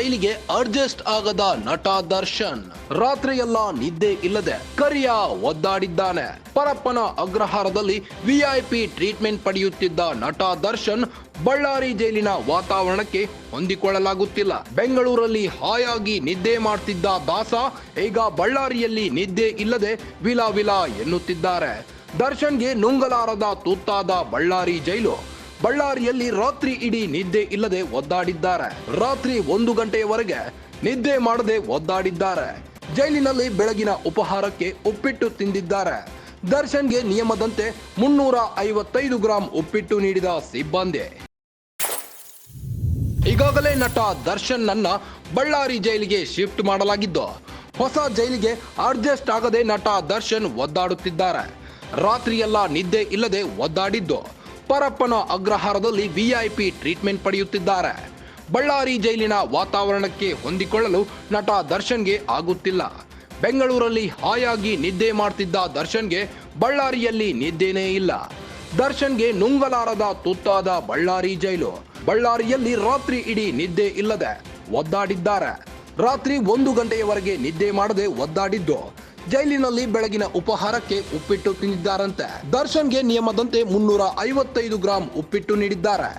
ಜೈಲಿಗೆ ಅಡ್ಜಸ್ಟ್ ಆಗದ ನಟ ದರ್ಶನ್ ರಾತ್ರಿಯೆಲ್ಲ ನಿದ್ದೆ ಇಲ್ಲದೆ ಕರಿಯ ಒದ್ದಾಡಿದ್ದಾನೆ. ಪರಪ್ಪನ ಅಗ್ರಹಾರದಲ್ಲಿ ವಿಐಪಿ ಟ್ರೀಟ್ಮೆಂಟ್ ಪಡೆಯುತ್ತಿದ್ದ ನಟ ದರ್ಶನ್ ಬಳ್ಳಾರಿ ಜೈಲಿನ ವಾತಾವರಣಕ್ಕೆ ಹೊಂದಿಕೊಳ್ಳಲಾಗುತ್ತಿಲ್ಲ. ಬೆಂಗಳೂರಲ್ಲಿ ಹಾಯಾಗಿ ನಿದ್ದೆ ಮಾಡ್ತಿದ್ದ ದಾಸ ಈಗ ಬಳ್ಳಾರಿಯಲ್ಲಿ ನಿದ್ದೆ ಇಲ್ಲದೆ ವಿಲ ವಿಲ ಎನ್ನುತ್ತಿದ್ದಾರೆ. ದರ್ಶನ್ಗೆ ನುಂಗಲಾರದ ತುತ್ತಾದ ಬಳ್ಳಾರಿ ಜೈಲು. ಬಳ್ಳಾರಿಯಲ್ಲಿ ರಾತ್ರಿ ಇಡೀ ನಿದ್ದೆ ಇಲ್ಲದೆ ಒದ್ದಾಡಿದ್ದಾರೆ. ರಾತ್ರಿ 1 ಗಂಟೆಯವರೆಗೆ ನಿದ್ದೆ ಮಾಡದೆ ಒದ್ದಾಡಿದ್ದಾರೆ. ಜೈಲಿನಲ್ಲಿ ಬೆಳಗಿನ ಉಪಹಾರಕ್ಕೆ ಉಪ್ಪಿಟ್ಟು ತಿಂದಿದ್ದಾರೆ. ದರ್ಶನ್ಗೆ ನಿಯಮದಂತೆ 355 ಗ್ರಾಂ ಉಪ್ಪಿಟ್ಟು ನೀಡಿದ ಸಿಬ್ಬಂದಿ. ಈಗಾಗಲೇ ನಟ ದರ್ಶನ್ ನನ್ನ ಬಳ್ಳಾರಿ ಜೈಲಿಗೆ ಶಿಫ್ಟ್ ಮಾಡಲಾಗಿದ್ದು, ಹೊಸ ಜೈಲಿಗೆ ಅಡ್ಜಸ್ಟ್ ಆಗದೆ ನಟ ದರ್ಶನ್ ಒದ್ದಾಡುತ್ತಿದ್ದಾರೆ. ರಾತ್ರಿಯೆಲ್ಲ ನಿದ್ದೆ ಇಲ್ಲದೆ ಒದ್ದಾಡಿದ್ದು ಪರಪ್ಪನ ಅಗ್ರಹಾರದಲ್ಲಿ ವಿಐಪಿ ಟ್ರೀಟ್ಮೆಂಟ್ ಪಡೆಯುತ್ತಿದ್ದಾರೆ. ಬಳ್ಳಾರಿ ಜೈಲಿನ ವಾತಾವರಣಕ್ಕೆ ಹೊಂದಿಕೊಳ್ಳಲು ನಟ ದರ್ಶನ್ಗೆ ಆಗುತ್ತಿಲ್ಲ. ಬೆಂಗಳೂರಲ್ಲಿ ಹಾಯಾಗಿ ನಿದ್ದೆ ಮಾಡ್ತಿದ್ದ ದರ್ಶನ್ಗೆ ಬಳ್ಳಾರಿಯಲ್ಲಿ ನಿದ್ದೆನೇ ಇಲ್ಲ. ದರ್ಶನ್ಗೆ ನುಂಗಲಾರದ ತುತ್ತಾದ ಬಳ್ಳಾರಿ ಜೈಲು. ಬಳ್ಳಾರಿಯಲ್ಲಿ ರಾತ್ರಿ ಇಡೀ ನಿದ್ದೆ ಇಲ್ಲದೆ ಒದ್ದಾಡಿದ್ದಾರೆ. ರಾತ್ರಿ 1 ಗಂಟೆಯವರೆಗೆ ನಿದ್ದೆ ಮಾಡದೆ ಒದ್ದಾಡಿದ್ದು ಜೈಲಿನಲ್ಲಿ ಬೆಳಗಿನ ಉಪಹಾರಕ್ಕೆ ಉಪ್ಪಿಟ್ಟು ತಿಂದಿದ್ದಾರಂತೆ. ದರ್ಶನ್ಗೆ ನಿಯಮದಂತೆ 355 ಗ್ರಾಂ ಉಪ್ಪಿಟ್ಟು ನೀಡಿದ್ದಾರೆ.